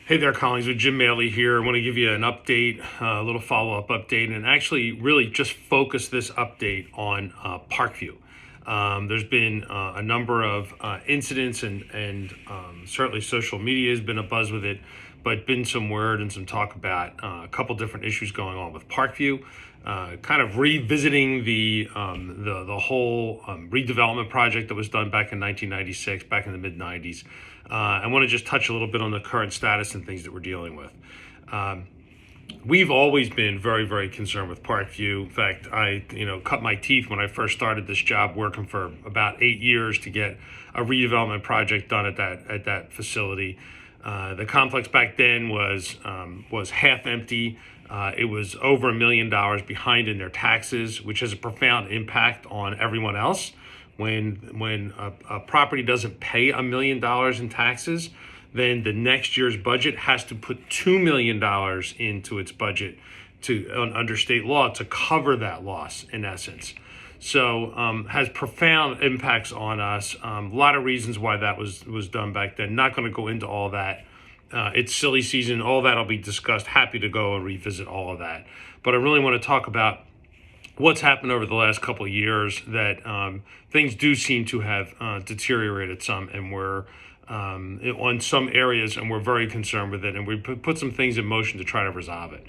Hey there, Collingswood. Jim Maley here. I want to give you an update, a little follow-up update, and actually really just focus this update on Parkview. There's been a number of incidents, and certainly social media has been abuzz with it, but been some word and some talk about a couple different issues going on with Parkview. Kind of revisiting the whole redevelopment project that was done back in 1996, back in the mid 90s. I want to just touch a little bit on the current status and things that we're dealing with. We've always been very, very concerned with Parkview. In fact, I cut my teeth when I first started this job, working for about 8 years to get a redevelopment project done at that facility. The complex back then was half empty. It was over $1 million behind in their taxes, which has a profound impact on everyone else. When a property doesn't pay $1 million in taxes, then the next year's budget has to put $2 million into its budget under state law to cover that loss, in essence. So has profound impacts on us. A lot of reasons why that was done back then. Not going to go into all that. It's silly season. All that will be discussed. Happy to go and revisit all of that. But I really want to talk about what's happened over the last couple of years, that things do seem to have deteriorated some, and we're on some areas, and we're very concerned with it, and we put some things in motion to try to resolve it.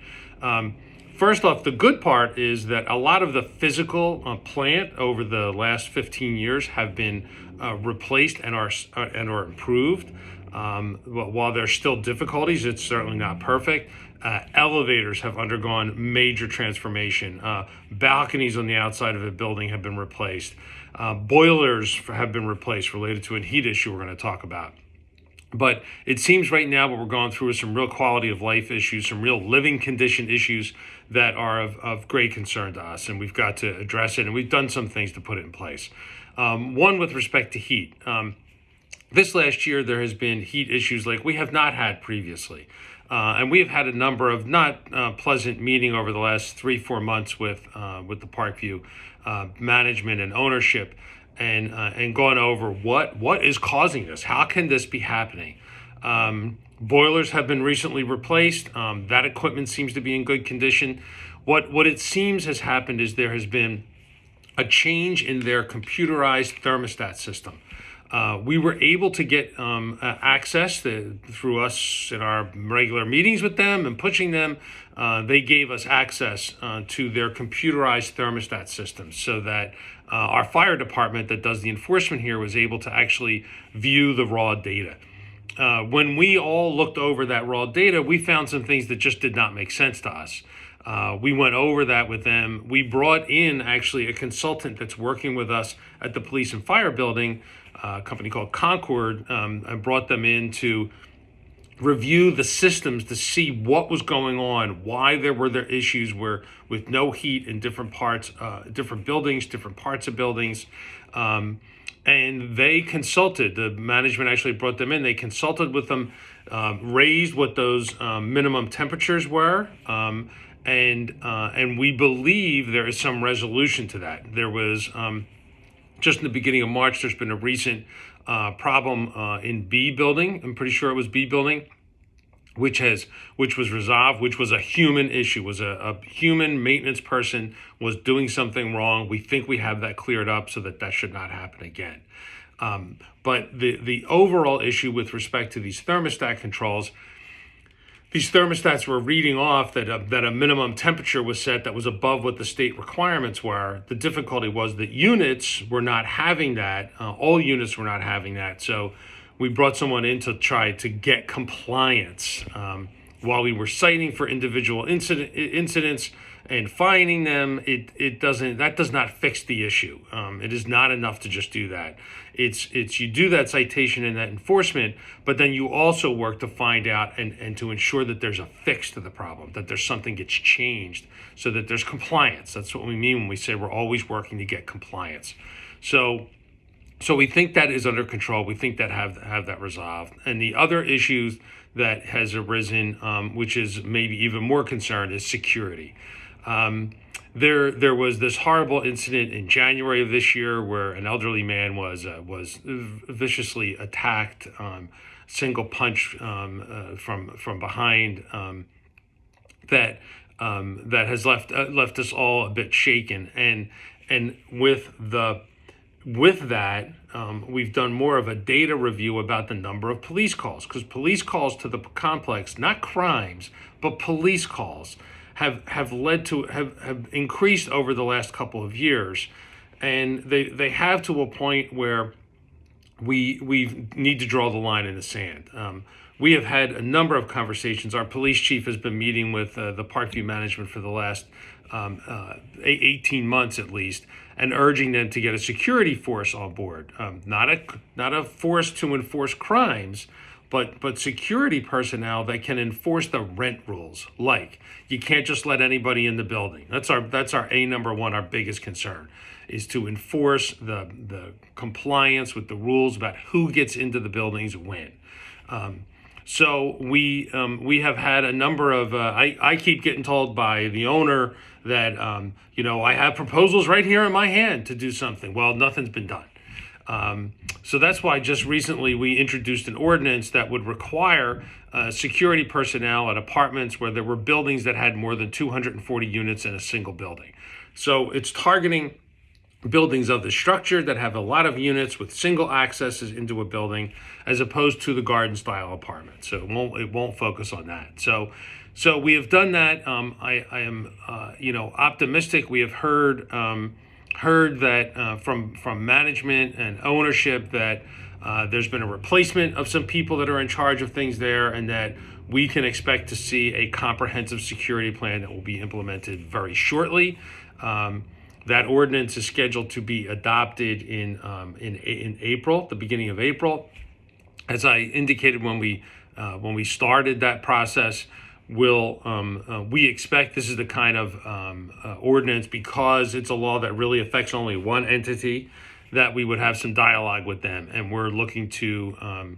First off, the good part is that a lot of the physical plant over the last 15 years have been replaced and are improved. While there's still difficulties, it's certainly not perfect. Elevators have undergone major transformation. Balconies on the outside of the building have been replaced. Boilers have been replaced related to a heat issue we're going to talk about. But it seems right now what we're going through is some real quality of life issues, some real living condition issues that are of great concern to us, and we've got to address it, and we've done some things to put it in place. One with respect to heat. This last year, there has been heat issues like we have not had previously. And we have had a number of not pleasant meeting over the last 3-4 months with the Parkview management and ownership, and gone over what is causing this. How can this be happening? Boilers have been recently replaced. That equipment seems to be in good condition. What it seems has happened is there has been a change in their computerized thermostat system. We were able to get access through us in our regular meetings with them and pushing them. They gave us access to their computerized thermostat system, so that our fire department that does the enforcement here was able to actually view the raw data. When we all looked over that raw data, we found some things that just did not make sense to us. We went over that with them. We brought in actually a consultant that's working with us at the police and fire building, a company called Concord, and brought them in to review the systems to see what was going on, why there were issues with no heat in different parts, different buildings, different parts of buildings. And they consulted, the management actually brought them in, they consulted with them, raised what those minimum temperatures were, and we believe there is some resolution to that. There was, just in the beginning of March, there's been a recent problem in B building. I'm pretty sure it was B building, which was resolved, which was a human issue, was a human maintenance person was doing something wrong. We think we have that cleared up so that should not happen again. But the overall issue with respect to these thermostat controls, these thermostats were reading off that a minimum temperature was set that was above what the state requirements were. The difficulty was that units were not having that. All units were not having that. So we brought someone in to try to get compliance. While we were citing for individual incidents and fining them, that does not fix the issue. It is not enough to just do that. It's you do that citation and that enforcement, but then you also work to find out and to ensure that there's a fix to the problem, that there's something gets changed so that there's compliance. That's what we mean when we say we're always working to get compliance. So we think that is under control. We think that have that resolved. And the other issues that has arisen, which is maybe even more concerned, is security. There was this horrible incident in January of this year where an elderly man was viciously attacked single punch from behind that has left us all a bit shaken. And with that, we've done more of a data review about the number of police calls, because police calls to the complex, not crimes, but police calls, have increased over the last couple of years, and they have to a point where we need to draw the line in the sand. We have had a number of conversations. Our police chief has been meeting with the Parkview management for the last 18 months at least, and urging them to get a security force on board, not a force to enforce crimes, but security personnel that can enforce the rent rules. Like, you can't just let anybody in the building. That's our number one, our biggest concern, is to enforce the compliance with the rules about who gets into the buildings when. So we have had a number of, I keep getting told by the owner that, I have proposals right here in my hand to do something. Well, nothing's been done. So that's why just recently we introduced an ordinance that would require security personnel at apartments where there were buildings that had more than 240 units in a single building. So it's targeting buildings of the structure that have a lot of units with single accesses into a building, as opposed to the garden style apartment. So it won't focus on that. So we have done that. I am optimistic. We have heard that from management and ownership that there's been a replacement of some people that are in charge of things there, and that we can expect to see a comprehensive security plan that will be implemented very shortly. That ordinance is scheduled to be adopted in April, the beginning of April. As I indicated when we started that process, we expect this is the kind of ordinance, because it's a law that really affects only one entity, that we would have some dialogue with them, and we're looking to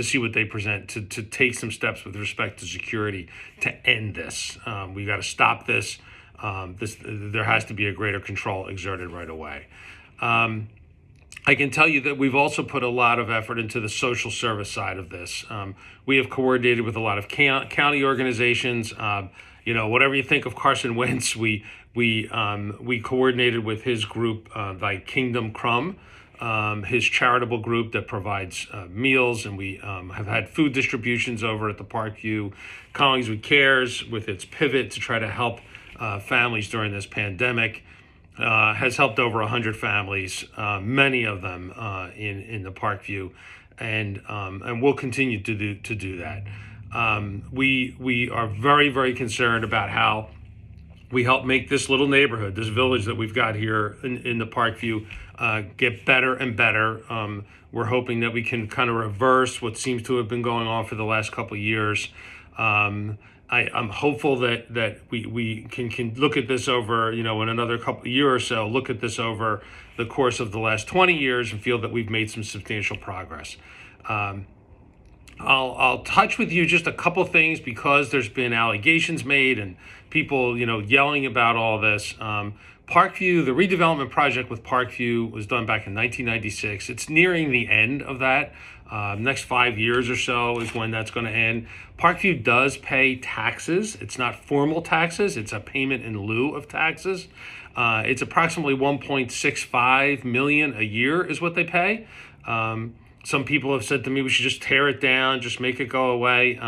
see what they present, to take some steps with respect to security to end this. We got to stop this. There has to be a greater control exerted right away. I can tell you that we've also put a lot of effort into the social service side of this. We have coordinated with a lot of county organizations. Whatever you think of Carson Wentz, we coordinated with his group, like Kingdom Crumb, his charitable group that provides meals, and we have had food distributions over at the Parkview. Collingswood Cares, with its pivot to try to help families during this pandemic, has helped over 100 families, many of them in the Parkview, and we'll continue to do that. We are very, very concerned about how we help make this little neighborhood, this village that we've got here in the Parkview, get better and better. We're hoping that we can kind of reverse what seems to have been going on for the last couple of years. I'm hopeful that we can look at this over, in another year or so, look at this over the course of the last 20 years and feel that we've made some substantial progress. I'll touch with you just a couple things, because there's been allegations made and people, yelling about all this. Parkview, the redevelopment project with Parkview was done back in 1996. It's nearing the end of that. Next 5 years or so is when that's going to end. Parkview does pay taxes. It's not formal taxes. It's a payment in lieu of taxes. It's approximately $1.65 million a year is what they pay. Some people have said to me we should just tear it down, just make it go away.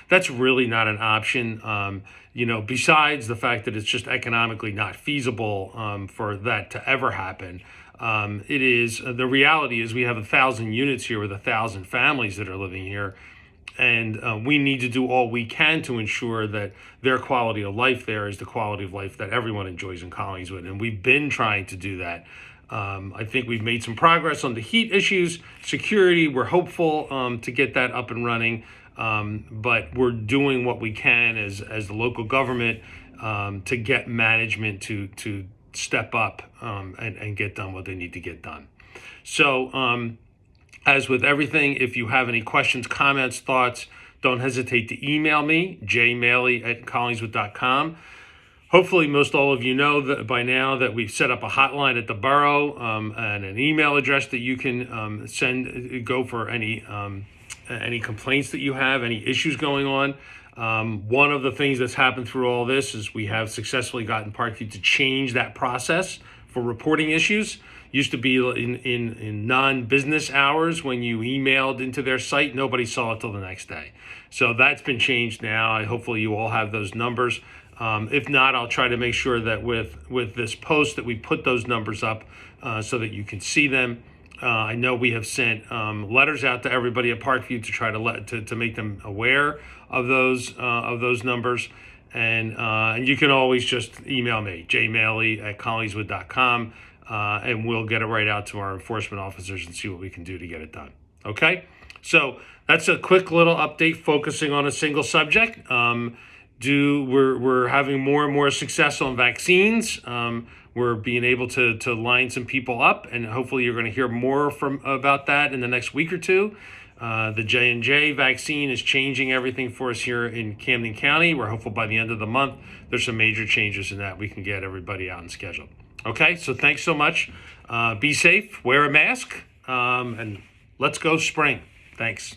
That's really not an option. Besides the fact that it's just economically not feasible for that to ever happen. The reality is we have 1,000 units here with 1,000 families that are living here, and we need to do all we can to ensure that their quality of life there is the quality of life that everyone enjoys in Collingswood, and we've been trying to do that. I think we've made some progress on the heat issues. Security, we're hopeful to get that up and running, but we're doing what we can as the local government to get management to step up and get done what they need to get done. So as with everything, if you have any questions, comments, thoughts, don't hesitate to email me, jmaley@collingswood.com. Hopefully most all of you know that by now that we've set up a hotline at the Borough and an email address that you can go for any any complaints that you have, any issues going on. One of the things that's happened through all this is we have successfully gotten Parkview to change that process for reporting issues. Used to be in non-business hours when you emailed into their site, nobody saw it till the next day. So that's been changed now. Hopefully you all have those numbers. If not, I'll try to make sure that with this post that we put those numbers up so that you can see them. I know we have sent letters out to everybody at Parkview to try to make them aware of those numbers. And you can always just email me, jmaley@collingswood.com, and we'll get it right out to our enforcement officers and see what we can do to get it done. Okay? So that's a quick little update focusing on a single subject. We're having more and more success on vaccines. We're being able to line some people up, and hopefully you're going to hear more about that in the next week or two. The J&J vaccine is changing everything for us here in Camden County. We're hopeful by the end of the month there's some major changes in that we can get everybody out and scheduled. Okay, so thanks so much. Be safe, wear a mask, and let's go spring. Thanks.